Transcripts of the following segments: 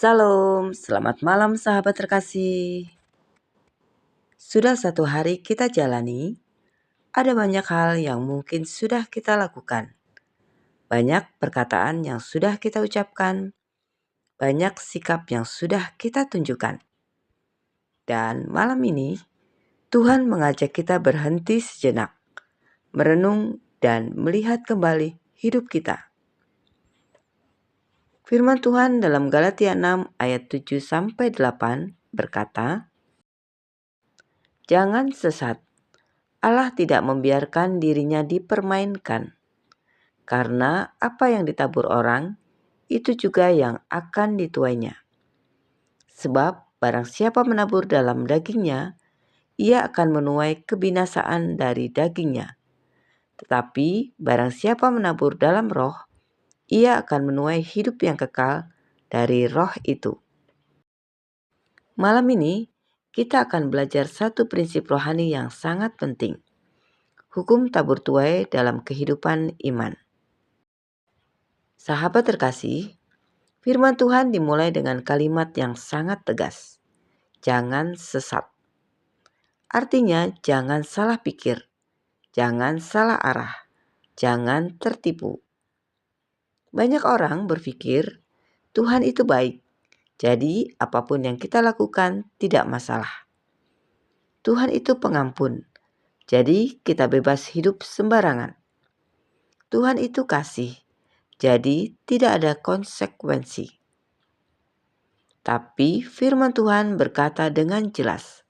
Salam, selamat malam sahabat terkasih. Sudah satu hari kita jalani, ada banyak hal yang mungkin sudah kita lakukan. Banyak perkataan yang sudah kita ucapkan, banyak sikap yang sudah kita tunjukkan. Dan malam ini, Tuhan mengajak kita berhenti sejenak, merenung dan melihat kembali hidup kita. Firman Tuhan dalam Galatia 6 ayat 7-8 berkata, "Jangan sesat. Allah tidak membiarkan dirinya dipermainkan, karena apa yang ditabur orang, itu juga yang akan dituainya. Sebab barang siapa menabur dalam dagingnya, ia akan menuai kebinasaan dari dagingnya. Tetapi barang siapa menabur dalam roh, ia akan menuai hidup yang kekal dari roh itu." Malam ini, kita akan belajar satu prinsip rohani yang sangat penting. Hukum tabur tuai dalam kehidupan iman. Sahabat terkasih, firman Tuhan dimulai dengan kalimat yang sangat tegas. Jangan sesat. Artinya jangan salah pikir, jangan salah arah, jangan tertipu. Banyak orang berpikir Tuhan itu baik, jadi apapun yang kita lakukan tidak masalah. Tuhan itu pengampun, jadi kita bebas hidup sembarangan. Tuhan itu kasih, jadi tidak ada konsekuensi. Tapi firman Tuhan berkata dengan jelas,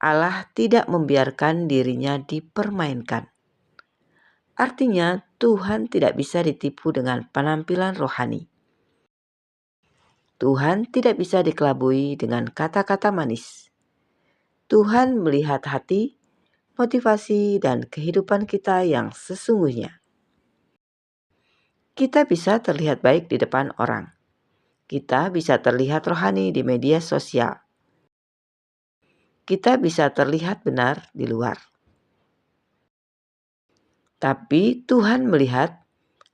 Allah tidak membiarkan dirinya dipermainkan. Artinya Tuhan tidak bisa ditipu dengan penampilan rohani. Tuhan tidak bisa dikelabui dengan kata-kata manis. Tuhan melihat hati, motivasi, dan kehidupan kita yang sesungguhnya. Kita bisa terlihat baik di depan orang. Kita bisa terlihat rohani di media sosial. Kita bisa terlihat benar di luar. Tapi Tuhan melihat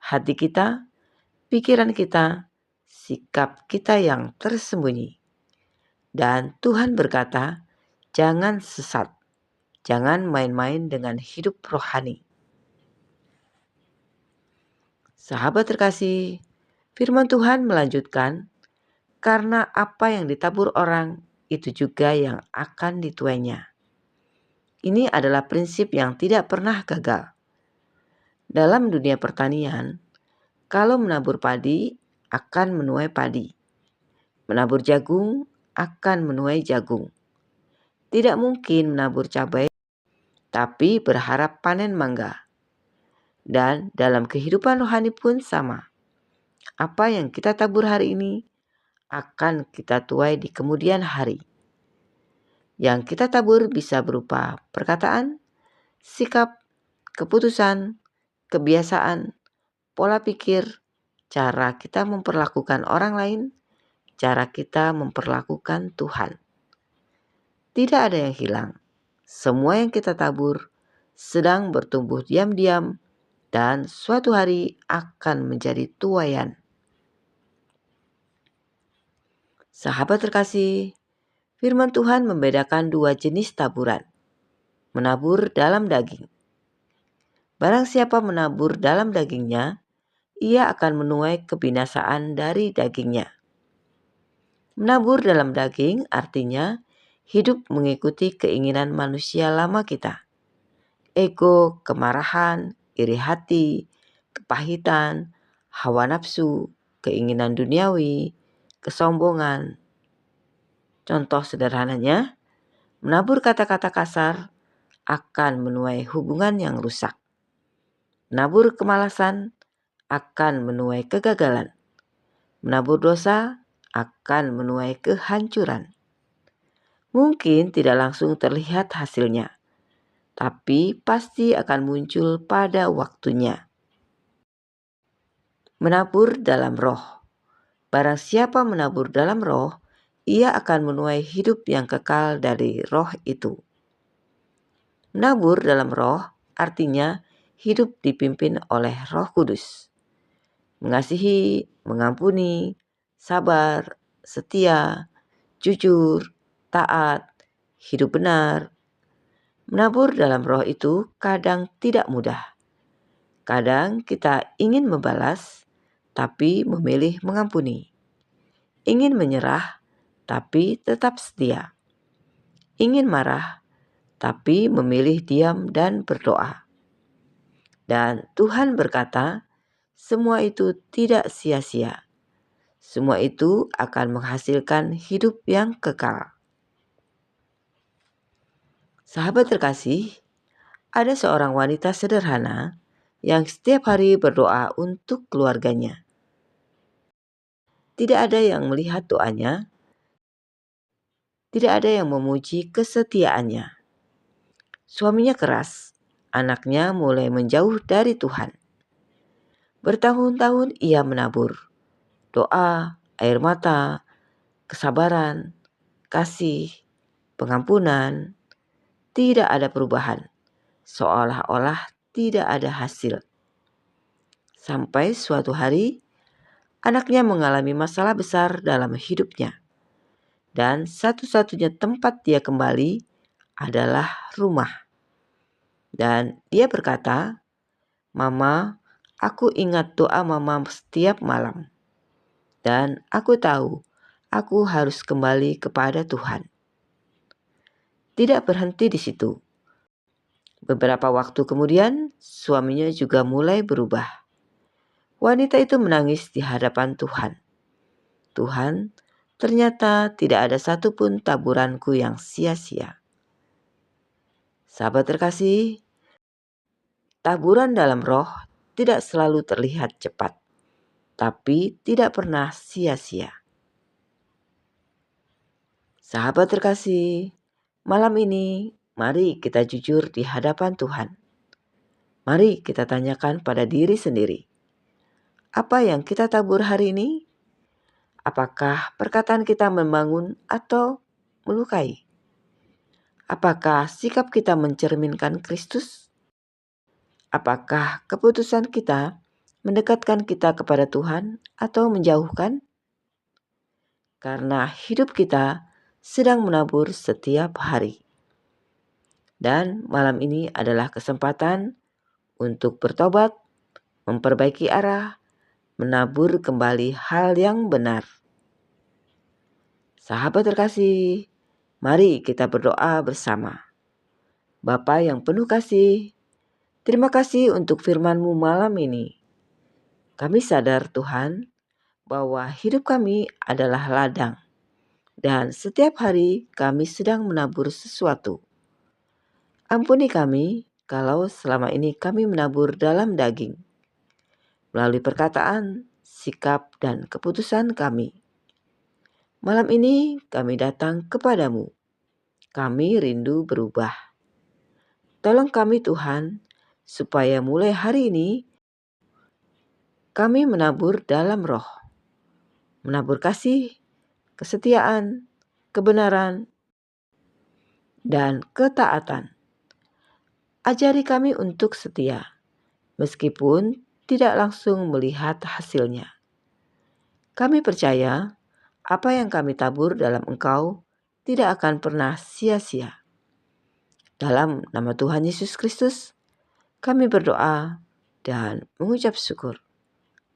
hati kita, pikiran kita, sikap kita yang tersembunyi. Dan Tuhan berkata, jangan sesat, jangan main-main dengan hidup rohani. Sahabat terkasih, firman Tuhan melanjutkan, karena apa yang ditabur orang, itu juga yang akan dituainya. Ini adalah prinsip yang tidak pernah gagal. Dalam dunia pertanian, kalau menabur padi akan menuai padi. Menabur jagung akan menuai jagung. Tidak mungkin menabur cabai tapi berharap panen mangga. Dan dalam kehidupan rohani pun sama. Apa yang kita tabur hari ini akan kita tuai di kemudian hari. Yang kita tabur bisa berupa perkataan, sikap, keputusan, kebiasaan, pola pikir, cara kita memperlakukan orang lain, cara kita memperlakukan Tuhan. Tidak ada yang hilang. Semua yang kita tabur sedang bertumbuh diam-diam dan suatu hari akan menjadi tuaian. Sahabat terkasih, firman Tuhan membedakan dua jenis taburan. Menabur dalam daging. Barang siapa menabur dalam dagingnya, ia akan menuai kebinasaan dari dagingnya. Menabur dalam daging artinya hidup mengikuti keinginan manusia lama kita. Ego, kemarahan, iri hati, kepahitan, hawa nafsu, keinginan duniawi, kesombongan. Contoh sederhananya, menabur kata-kata kasar akan menuai hubungan yang rusak. Menabur kemalasan akan menuai kegagalan. Menabur dosa akan menuai kehancuran. Mungkin tidak langsung terlihat hasilnya, tapi pasti akan muncul pada waktunya. Menabur dalam roh. Barang siapa menabur dalam roh, ia akan menuai hidup yang kekal dari roh itu. Menabur dalam roh artinya hidup dipimpin oleh Roh Kudus. Mengasihi, mengampuni, sabar, setia, jujur, taat, hidup benar. Menabur dalam roh itu kadang tidak mudah. Kadang kita ingin membalas, tapi memilih mengampuni. Ingin menyerah, tapi tetap setia. Ingin marah, tapi memilih diam dan berdoa. Dan Tuhan berkata, semua itu tidak sia-sia. Semua itu akan menghasilkan hidup yang kekal. Sahabat terkasih, ada seorang wanita sederhana yang setiap hari berdoa untuk keluarganya. Tidak ada yang melihat doanya, tidak ada yang memuji kesetiaannya. Suaminya keras, anaknya mulai menjauh dari Tuhan. Bertahun-tahun ia menabur, doa, air mata, kesabaran, kasih, pengampunan. Tidak ada perubahan, seolah-olah tidak ada hasil. Sampai suatu hari, anaknya mengalami masalah besar dalam hidupnya. Dan satu-satunya tempat dia kembali adalah rumah. Dan dia berkata, "Mama, aku ingat doa Mama setiap malam. Dan aku tahu aku harus kembali kepada Tuhan." Tidak berhenti di situ. Beberapa waktu kemudian, suaminya juga mulai berubah. Wanita itu menangis di hadapan Tuhan. "Tuhan, ternyata tidak ada satupun taburanku yang sia-sia." Sahabat terkasih, taburan dalam roh tidak selalu terlihat cepat, tapi tidak pernah sia-sia. Sahabat terkasih, malam ini mari kita jujur di hadapan Tuhan. Mari kita tanyakan pada diri sendiri, apa yang kita tabur hari ini? Apakah perkataan kita membangun atau melukai? Apakah sikap kita mencerminkan Kristus? Apakah keputusan kita mendekatkan kita kepada Tuhan atau menjauhkan? Karena hidup kita sedang menabur setiap hari. Dan malam ini adalah kesempatan untuk bertobat, memperbaiki arah, menabur kembali hal yang benar. Sahabat terkasih, mari kita berdoa bersama. Bapa yang penuh kasih, terima kasih untuk firman-Mu malam ini. Kami sadar Tuhan, bahwa hidup kami adalah ladang. Dan setiap hari kami sedang menabur sesuatu. Ampuni kami kalau selama ini kami menabur dalam daging, melalui perkataan, sikap, dan keputusan kami. Malam ini kami datang kepadamu. Kami rindu berubah. Tolong kami Tuhan, supaya mulai hari ini kami menabur dalam roh. Menabur kasih, kesetiaan, kebenaran, dan ketaatan. Ajari kami untuk setia, meskipun tidak langsung melihat hasilnya. Kami percaya apa yang kami tabur dalam Engkau tidak akan pernah sia-sia. Dalam nama Tuhan Yesus Kristus, kami berdoa dan mengucap syukur.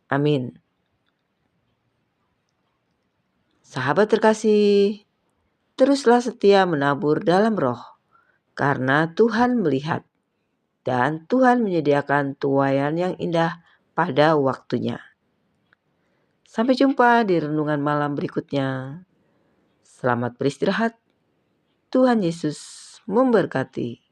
Amin. Sahabat terkasih, teruslah setia menabur dalam roh, karena Tuhan melihat dan Tuhan menyediakan tuaian yang indah pada waktunya. Sampai jumpa di renungan malam berikutnya. Selamat beristirahat. Tuhan Yesus memberkati.